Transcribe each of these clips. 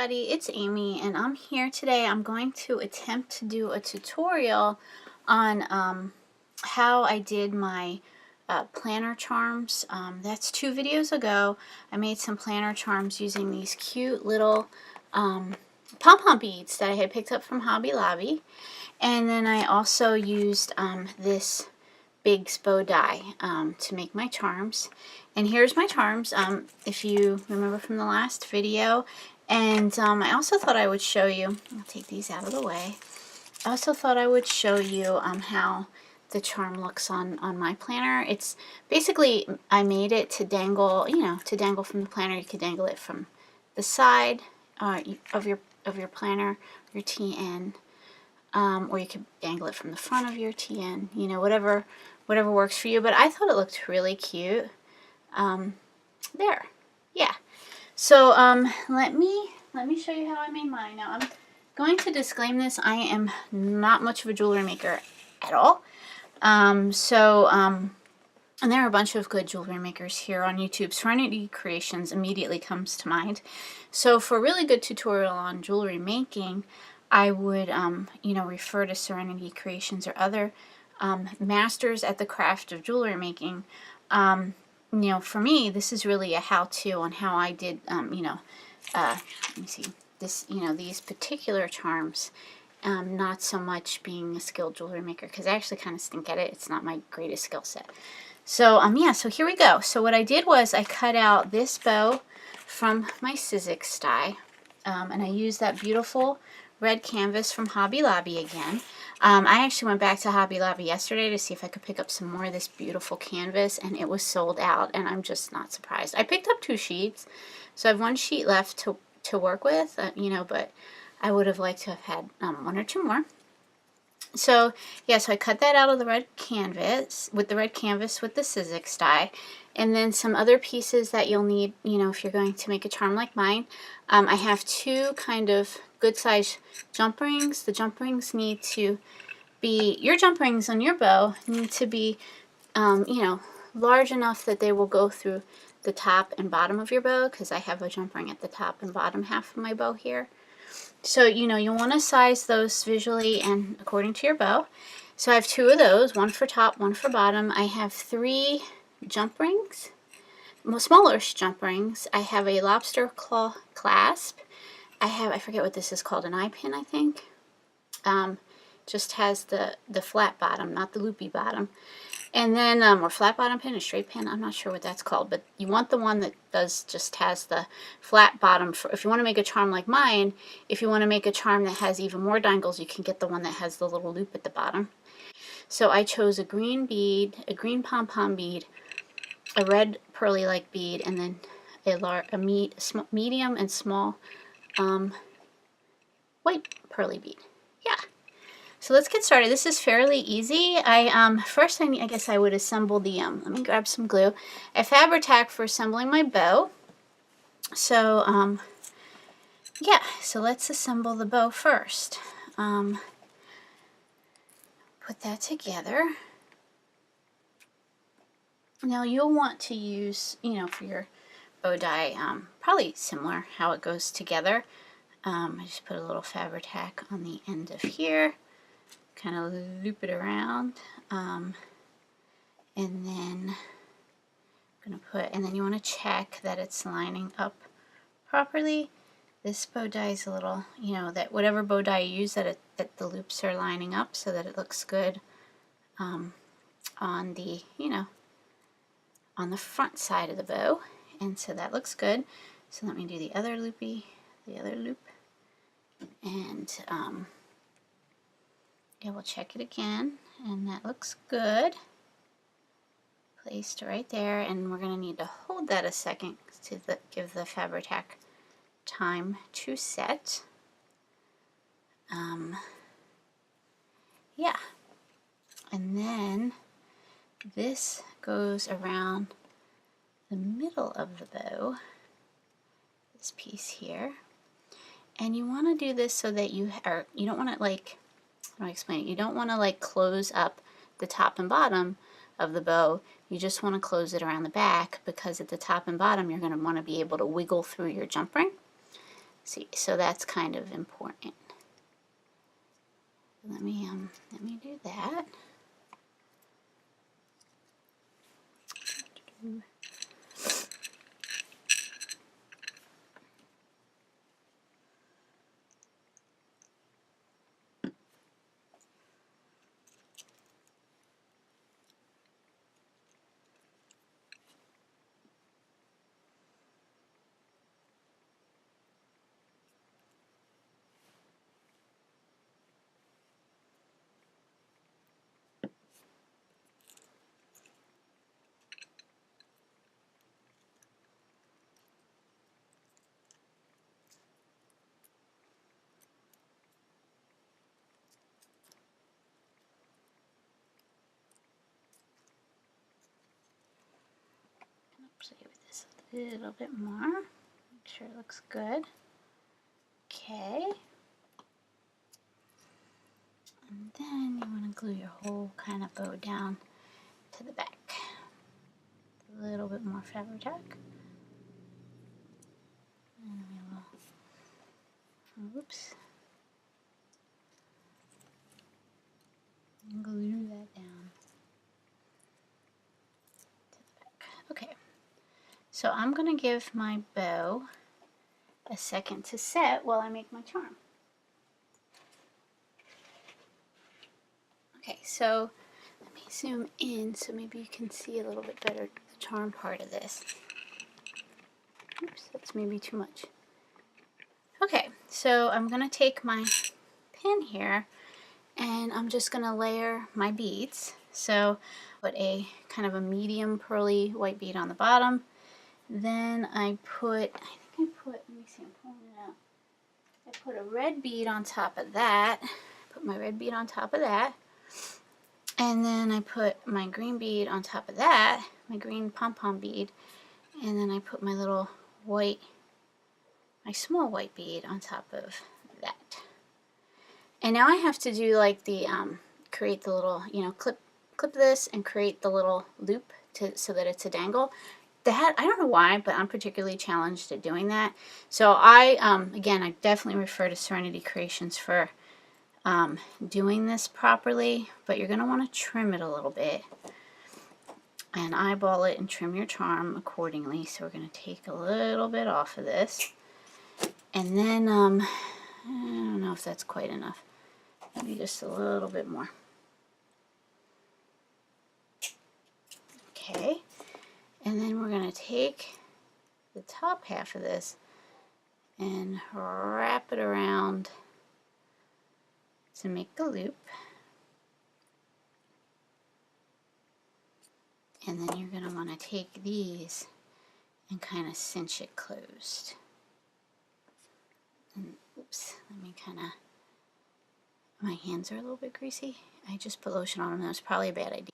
everybody, it's Amy and I'm here today. I'm going to attempt to do a tutorial on how I did my planner charms. That's 2 videos ago. I made some planner charms using these cute little pom-pom beads that I had picked up from Hobby Lobby. And then I also used this big bow die to make my charms. And here's my charms, if you remember from the last video. And I also thought I would show you, I'll take these out of the way. I also thought I would show you how the charm looks on my planner. It's basically, I made it to dangle, you know, to dangle from the planner. You could dangle it from the side of your planner, your TN, or you could dangle it from the front of your TN, you know, whatever works for you. But I thought it looked really cute. There, yeah. So let me show you how I made mine. Now I'm going to disclaim this. I am not much of a jewelry maker at all. And there are a bunch of good jewelry makers here on YouTube. Serenity Creations immediately comes to mind. So for a really good tutorial on jewelry making, I would you know, refer to Serenity Creations or other masters at the craft of jewelry making. You know, for me, this is really a how-to on how I did, you know, let me see, this, you know, these particular charms, not so much being a skilled jewelry maker, because I actually kind of stink at it. It's not my greatest skill set. So, yeah, so here we go. So what I did was I cut out this bow from my Sizzix die, and I used that beautiful red canvas from Hobby Lobby again. I actually went back to Hobby Lobby yesterday to see if I could pick up some more of this beautiful canvas, and it was sold out, and I'm just not surprised. I picked up 2 sheets, so I have 1 sheet left to work with, you know, but I would have liked to have had 1 or 2 more. So, yeah, so I cut that out of the red canvas, with the Sizzix die, and then some other pieces that you'll need, you know, if you're going to make a charm like mine. I have 2 kind of good size jump rings. The jump rings need to be, your jump rings on your bow need to be, you know, large enough that they will go through the top and bottom of your bow, because I have a jump ring at the top and bottom half of my bow here. So, you know, you'll want to size those visually and according to your bow. So I have 2 of those, 1 for top, 1 for bottom. I have 3 jump rings, smallish jump rings. I have a lobster claw clasp. I forget what this is called, an eye pin, I think. Just has the flat bottom, not the loopy bottom. And then, or flat bottom pin, a straight pin, I'm not sure what that's called, but you want the one that just has the flat bottom. If you want to make a charm like mine, if you want to make a charm that has even more dangles, you can get the one that has the little loop at the bottom. So I chose a green bead, a green pom-pom bead, a red pearly-like bead, and then a medium and small white pearly bead. Yeah. So let's get started. This is fairly easy. First I guess I would assemble the, let me grab some glue. A Fabri-Tac for assembling my bow. So, yeah, so let's assemble the bow first. Put that together. Now you'll want to use, you know, for your bow die, probably similar how it goes together. I just put a little Fabri-Tac on the end of here. Kind of loop it around, and then I'm gonna and then you want to check that it's lining up properly. This bow die is a little, you know, that whatever bow die you use, that the loops are lining up so that it looks good on the, you know, on the front side of the bow, and so that looks good. So let me do the other loop, and yeah, we'll check it again, and that looks good. Placed right there, and we're going to need to hold that a second to give the Fabri-Tac time to set. Yeah, and then this goes around the middle of the bow, this piece here, and you want to do this so that you don't want to, like, I'll explain it. You don't want to like close up the top and bottom of the bow. You just want to close it around the back, because at the top and bottom you're going to want to be able to wiggle through your jump ring. See, so that's kind of important. Let me do that. Play with this a little bit more. Make sure it looks good. Okay. And then you want to glue your whole kind of bow down to the back. A little bit more fabric. And we will, oops, glue that down to the back. Okay, so I'm going to give my bow a second to set while I make my charm. Okay, so let me zoom in so maybe you can see a little bit better the charm part of this. Oops, that's maybe too much. Okay, so I'm going to take my pin here and I'm just going to layer my beads. So put a kind of a medium pearly white bead on the bottom. Then I put, let me see, I'm pulling it out. I put a red bead on top of that. Put my red bead on top of that. And then I put my green bead on top of that, my green pom-pom bead. And then I put my little white, my small white bead on top of that. And now I have to do like the, create the little, you know, clip this and create the little loop so that it's a dangle. That, I don't know why, but I'm particularly challenged at doing that. So again, I definitely refer to Serenity Creations for doing this properly, but you're going to want to trim it a little bit and eyeball it and trim your charm accordingly. So we're going to take a little bit off of this, and then I don't know if that's quite enough, maybe just a little bit more. Okay, and then we're going to take the top half of this and wrap it around to make a loop, and then you're going to want to take these and kind of cinch it closed. And, oops, let me kind of, my hands are a little bit greasy. I just put lotion on them. That was probably a bad idea.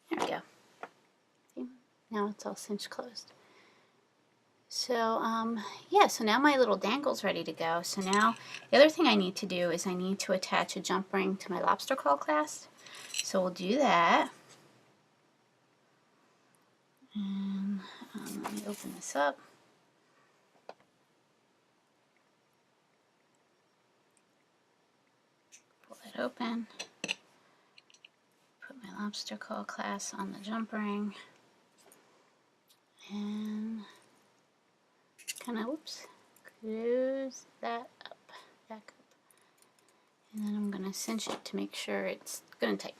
There we go. See? Now it's all cinched closed. So, yeah, so now my little dangle's ready to go. So now the other thing I need to do is I need to attach a jump ring to my lobster claw clasp. So we'll do that. And let me open this up. Pull it open. Put my lobster claw clasp on the jump ring. And kind of, whoops, close that up, back up. And then I'm going to cinch it to make sure it's good and tight.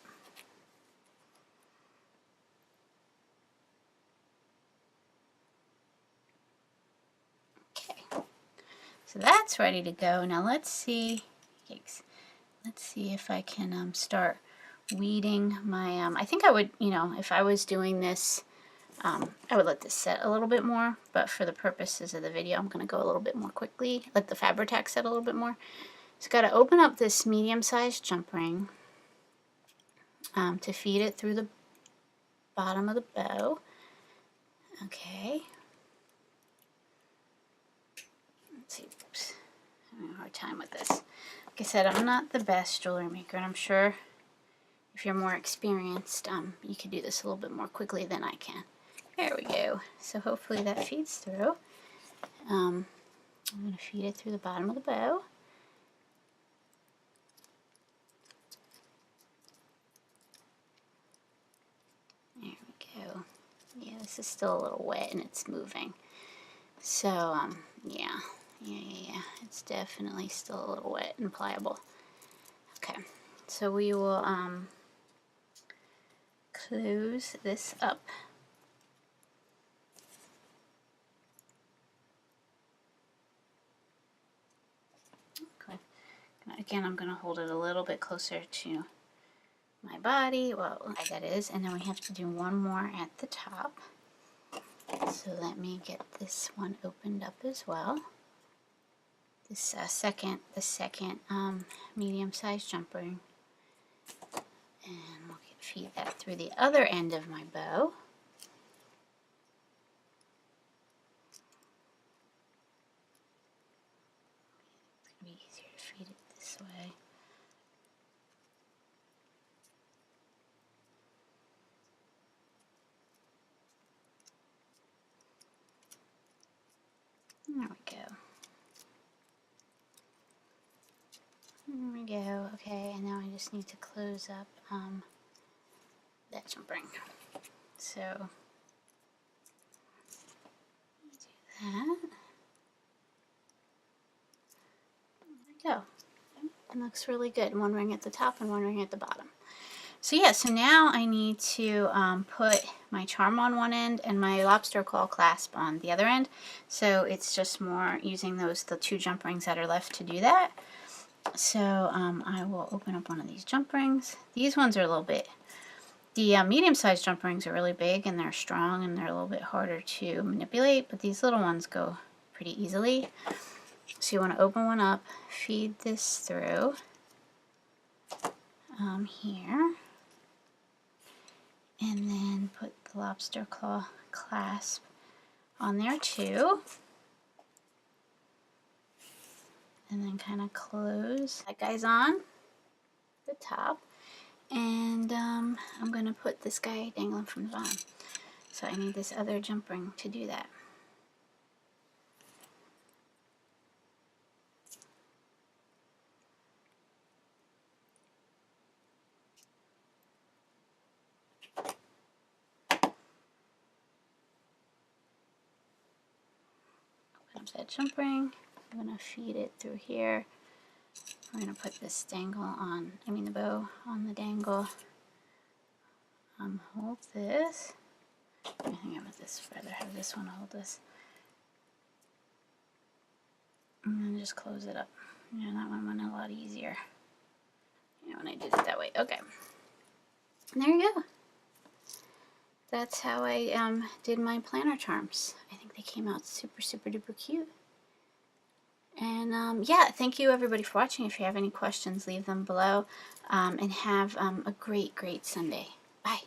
Okay, so that's ready to go. Now let's see, yikes, let's see if I can start weeding my, I think I would, you know, if I was doing this, I would let this set a little bit more, but for the purposes of the video, I'm going to go a little bit more quickly, let the Fabri-Tac set a little bit more. So got to open up this medium-sized jump ring to feed it through the bottom of the bow. Okay. Let's see. Oops. I'm having a hard time with this. Like I said, I'm not the best jewelry maker, and I'm sure if you're more experienced, you can do this a little bit more quickly than I can. There we go. So hopefully that feeds through. I'm going to feed it through the bottom of the bow. There we go. Yeah, this is still a little wet and it's moving. So, yeah. It's definitely still a little wet and pliable. Okay, so we will close this up. Okay. Again, I'm going to hold it a little bit closer to my body, well, that is, and then we have to do one more at the top. So let me get this one opened up as well. This second medium-sized jump ring, and we'll feed that through the other end of my bow. It's gonna be easier to feed it this way. There we go. There we go. Okay, and now I just need to close up that jump ring. So do that. There we go. It looks really good. One ring at the top and one ring at the bottom. So yeah, so now I need to put my charm on one end and my lobster claw clasp on the other end. So it's just more using the two jump rings that are left to do that. So I will open up one of these jump rings. These ones are a little bit, the medium-sized jump rings are really big and they're strong and they're a little bit harder to manipulate, but these little ones go pretty easily. So you want to open one up, feed this through here, and then put the lobster claw clasp on there too, and then kind of close that guy's on the top, and I'm going to put this guy dangling from the bottom. So I need this other jump ring to do that. That jump ring, I'm going to feed it through here. We're going to put this dangle on, the bow on the dangle. Hold this. I think I would this rather have this one hold this. And then just close it up. Yeah, that one went a lot easier. When I did it that way. Okay. And there you go. That's how I did my planner charms. I think they came out super, super duper cute. And yeah, thank you everybody for watching. If you have any questions, leave them below. And have a great, great Sunday. Bye.